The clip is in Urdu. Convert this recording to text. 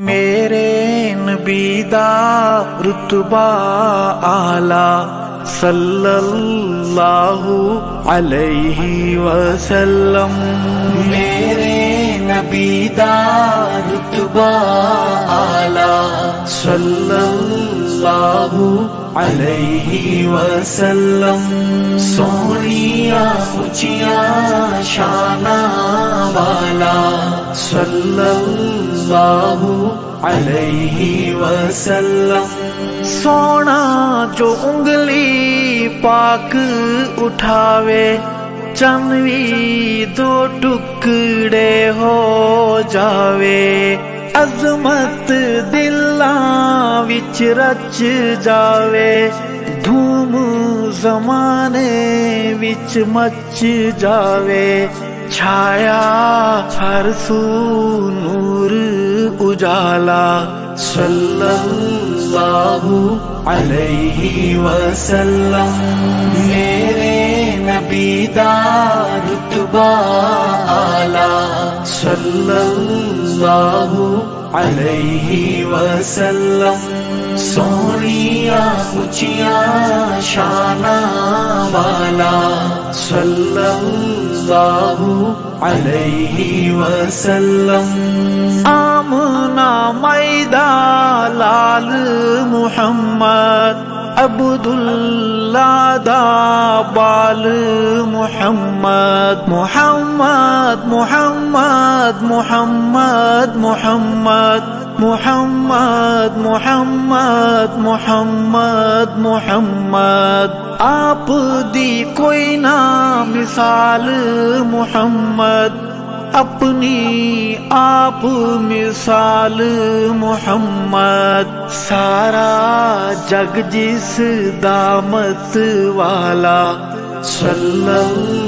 میرے نبی دا رتبہ آعلی صلی اللہ علیہ وسلم، میرے نبی دا رتبہ آعلی صلی اللہ علیہ وسلم، سونیاں اونچیاں شاناں والا صلی اللہ علیہ وسلم، سونا جو انگلی پاک اٹھاوے چنوی دو ٹکڑے ہو جاوے، عظمت دلاں وچ رچ جاوے، دھوم زمانے وچ مچ جاوے، چھایا ہر سو نور اجالا صلی اللہ علیہ وسلم، میرے نبی دا رتبہ آعلی صلی اللہ علیہ وسلم، سونیاں اونچیاں شاناں والا صلی اللہ علیہ وسلم، آمنہ میدہ لال محمد، عبداللہ دا بال محمد، محمد محمد محمد محمد محمد محمد محمد محمد، آپ دی کوئی نہ مثال محمد، اپنی آپ مثال محمد، سارا جگ جس دامت والا صلی اللہ